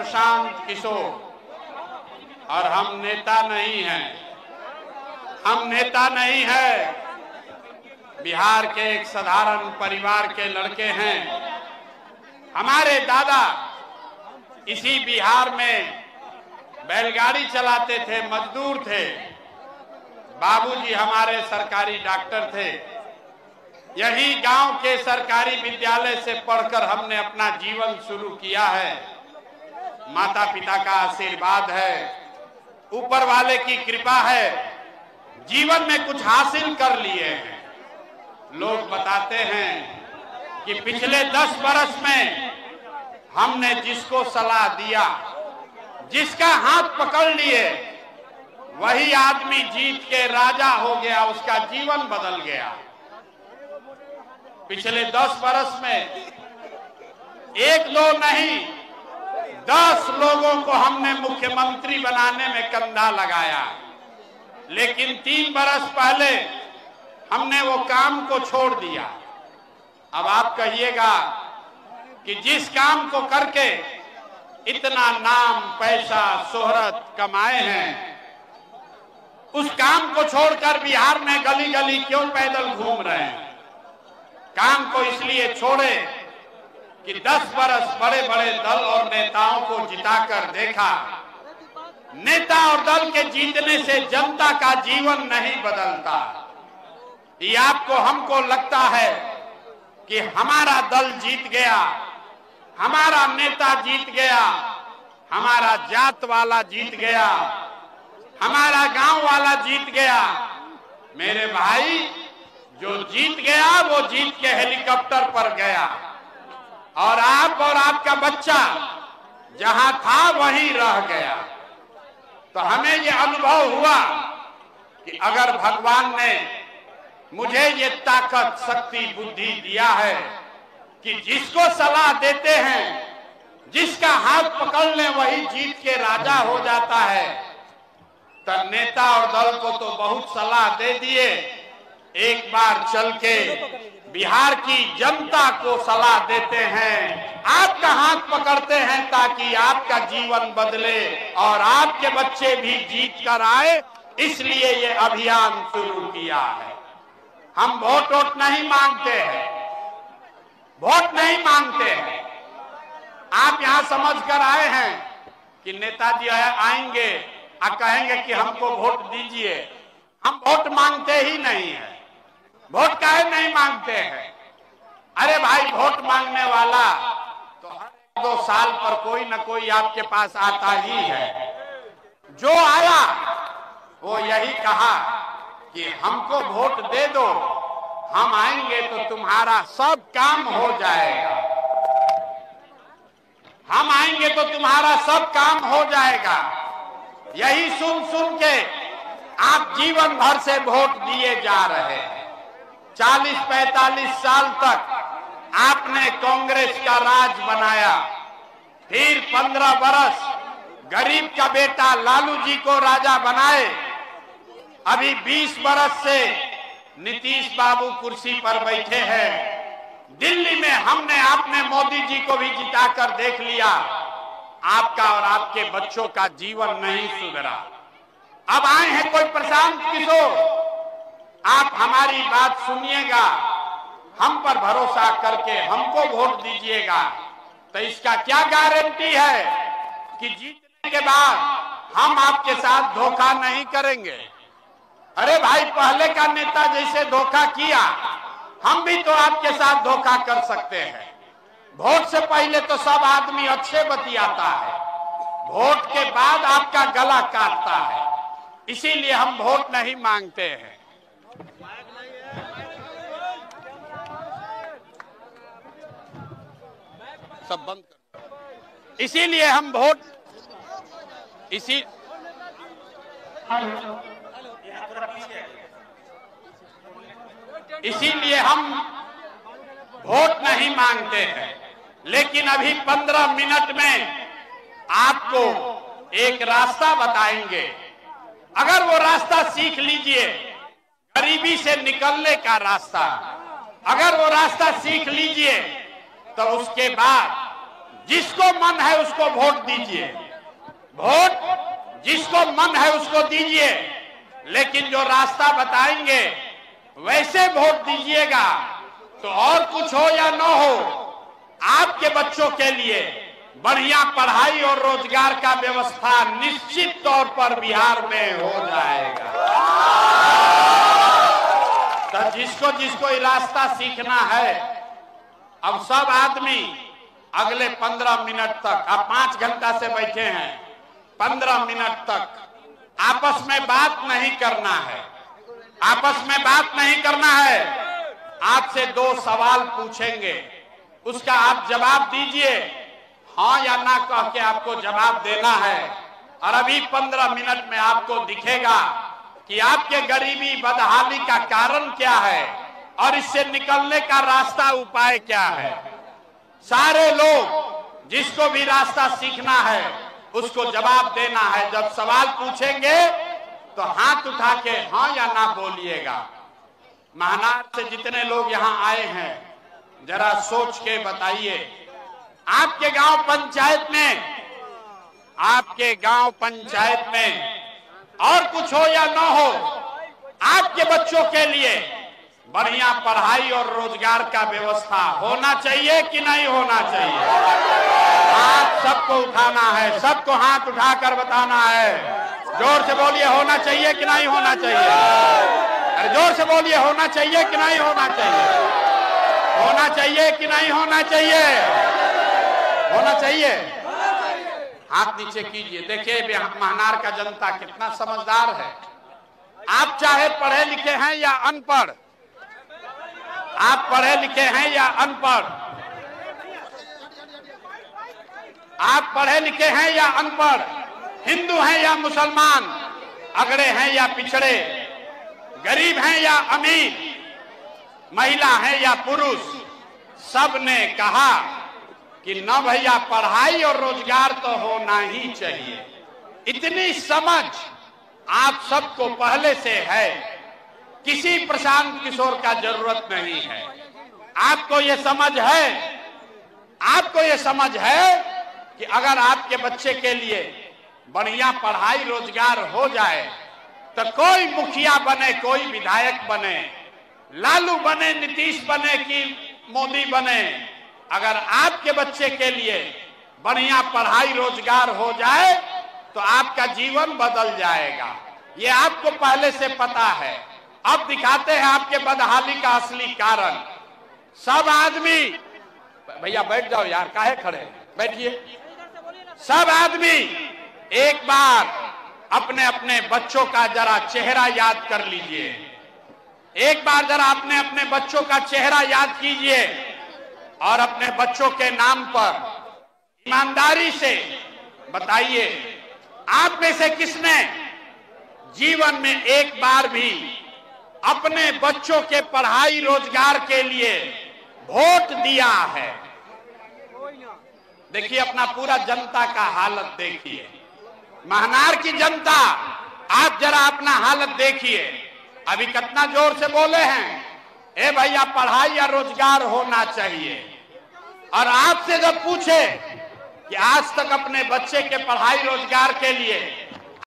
प्रशांत किशोर और हम नेता नहीं हैं। हम नेता नहीं हैं, बिहार के एक साधारण परिवार के लड़के हैं। हमारे दादा इसी बिहार में बैलगाड़ी चलाते थे, मजदूर थे। बाबूजी हमारे सरकारी डॉक्टर थे। यही गांव के सरकारी विद्यालय से पढ़कर हमने अपना जीवन शुरू किया है। माता पिता का आशीर्वाद है, ऊपर वाले की कृपा है, जीवन में कुछ हासिल कर लिए हैं। लोग बताते हैं कि पिछले 10 बरस में हमने जिसको सलाह दिया, जिसका हाथ पकड़ लिए, वही आदमी जीत के राजा हो गया, उसका जीवन बदल गया। पिछले 10 बरस में 1-2 नहीं, 10 लोगों को हमने मुख्यमंत्री बनाने में कंधा लगाया। लेकिन 3 बरस पहले हमने वो काम को छोड़ दिया। अब आप कहिएगा कि जिस काम को करके इतना नाम, पैसा, शोहरत कमाए हैं, उस काम को छोड़कर बिहार में गली गली क्यों पैदल घूम रहे हैं? काम को इसलिए छोड़े कि 10 बरस बड़े बड़े दल और नेताओं को जिताकर देखा। नेता और दल के जीतने से जनता का जीवन नहीं बदलता। ये आपको हमको लगता है कि हमारा दल जीत गया, हमारा नेता जीत गया, हमारा जात वाला जीत गया, हमारा गांव वाला जीत गया। मेरे भाई, जो जीत गया वो जीत के हेलीकॉप्टर पर गया, और आप और आपका बच्चा जहां था वहीं रह गया। तो हमें ये अनुभव हुआ कि अगर भगवान ने मुझे ये ताकत, शक्ति, बुद्धि दिया है कि जिसको सलाह देते हैं, जिसका हाथ पकड़ ले, वही जीत के राजा हो जाता है। तो नेता और दल को तो बहुत सलाह दे दिए, एक बार चल के बिहार की जनता को सलाह देते हैं, आपका हाथ पकड़ते हैं ताकि आपका जीवन बदले और आपके बच्चे भी जीत कर आए। इसलिए ये अभियान शुरू किया है। हम वोट नहीं मांगते हैं, वोट नहीं मांगते हैं। आप यहाँ समझ कर आए हैं कि नेताजी आएंगे और कहेंगे कि हमको वोट दीजिए। हम वोट मांगते ही नहीं है। वोट काहे नहीं मांगते हैं? अरे भाई, वोट मांगने वाला तो हर 2 साल पर कोई न कोई आपके पास आता ही है। जो आया वो यही कहा कि हमको वोट दे दो, हम आएंगे तो तुम्हारा सब काम हो जाएगा। हम आएंगे तो तुम्हारा सब काम हो जाएगा। यही सुन सुन के आप जीवन भर से वोट दिए जा रहे हैं। 40-45 साल तक आपने कांग्रेस का राज बनाया, फिर 15 बरस गरीब का बेटा लालू जी को राजा बनाए। अभी 20 बरस से नीतीश बाबू कुर्सी पर बैठे हैं। दिल्ली में हमने आपने मोदी जी को भी जिताकर देख लिया। आपका और आपके बच्चों का जीवन नहीं सुधरा। अब आए हैं कोई प्रशांत किशोर, आप हमारी बात सुनिएगा, हम पर भरोसा करके हमको वोट दीजिएगा। तो इसका क्या गारंटी है कि जीतने के बाद हम आपके साथ धोखा नहीं करेंगे? अरे भाई, पहले का नेता जैसे धोखा किया, हम भी तो आपके साथ धोखा कर सकते हैं। वोट से पहले तो सब आदमी अच्छे बतियाता है, वोट के बाद आपका गला काटता है। इसीलिए हम वोट नहीं मांगते हैं। सब बंद कर। इसीलिए हम वोट इसीलिए हम वोट नहीं मांगते हैं। लेकिन अभी 15 मिनट में आपको एक रास्ता बताएंगे। अगर वो रास्ता सीख लीजिए, गरीबी से निकलने का रास्ता, अगर वो रास्ता सीख लीजिए तो उसके बाद जिसको मन है उसको वोट दीजिए, वोट जिसको मन है उसको दीजिए, लेकिन जो रास्ता बताएंगे वैसे वोट दीजिएगा। तो और कुछ हो या न हो, आपके बच्चों के लिए बढ़िया पढ़ाई और रोजगार का व्यवस्था निश्चित तौर पर बिहार में हो जाएगा। तो जिसको जिसको ये रास्ता सीखना है, अब सब आदमी अगले 15 मिनट तक, आप 5 घंटा से बैठे हैं, 15 मिनट तक आपस में बात नहीं करना है, आपस में बात नहीं करना है। आपसे 2 सवाल पूछेंगे, उसका आप जवाब दीजिए, हाँ या ना कह के आपको जवाब देना है। और अभी 15 मिनट में आपको दिखेगा कि आपके गरीबी बदहाली का कारण क्या है और इससे निकलने का रास्ता उपाय क्या है। सारे लोग जिसको भी रास्ता सीखना है उसको जवाब देना है। जब सवाल पूछेंगे तो हाथ उठा के हाँ या ना बोलिएगा। महानार से जितने लोग यहाँ आए हैं, जरा सोच के बताइए, आपके गांव पंचायत में, आपके गांव पंचायत में और कुछ हो या ना हो, आपके बच्चों के लिए बढ़िया पढ़ाई और रोजगार का व्यवस्था होना चाहिए कि नहीं होना चाहिए? हाथ सबको उठाना है, सबको हाथ उठाकर बताना है। जोर से बोलिए, होना चाहिए कि नहीं होना चाहिए? अरे जोर से बोलिए, होना चाहिए कि नहीं होना चाहिए? होना चाहिए कि नहीं होना चाहिए? होना चाहिए। हाथ नीचे कीजिए। देखिए महानार का जनता कितना समझदार है। आप चाहे पढ़े लिखे हैं या अनपढ़, आप पढ़े लिखे हैं या अनपढ़, आप पढ़े लिखे हैं या अनपढ़, हिंदू हैं या मुसलमान, अगड़े हैं या पिछड़े, गरीब हैं या अमीर, महिला हैं या पुरुष, सब ने कहा कि न भैया पढ़ाई और रोजगार तो होना ही चाहिए। इतनी समझ आप सबको पहले से है, किसी प्रशांत किशोर का जरूरत नहीं है। आपको ये समझ है, आपको ये समझ है कि अगर आपके बच्चे के लिए बढ़िया पढ़ाई रोजगार हो जाए तो कोई मुखिया बने, कोई विधायक बने, लालू बने, नीतीश बने कि मोदी बने, अगर आपके बच्चे के लिए बढ़िया पढ़ाई रोजगार हो जाए तो आपका जीवन बदल जाएगा। ये आपको पहले से पता है। अब दिखाते हैं आपके बदहाली का असली कारण। सब आदमी, भैया बैठ जाओ यार, काहे खड़े, बैठिए। सब आदमी एक बार अपने अपने बच्चों का जरा चेहरा याद कर लीजिए। एक बार जरा अपने अपने बच्चों का चेहरा याद कीजिए और अपने बच्चों के नाम पर ईमानदारी से बताइए, आप में से किसने जीवन में एक बार भी अपने बच्चों के पढ़ाई रोजगार के लिए वोट दिया है? देखिए अपना पूरा जनता का हालत देखिए, महानार की जनता, आप जरा अपना हालत देखिए। अभी कितना जोर से बोले हैं, ए भैया पढ़ाई या रोजगार होना चाहिए। और आपसे जब पूछे कि आज तक अपने बच्चे के पढ़ाई रोजगार के लिए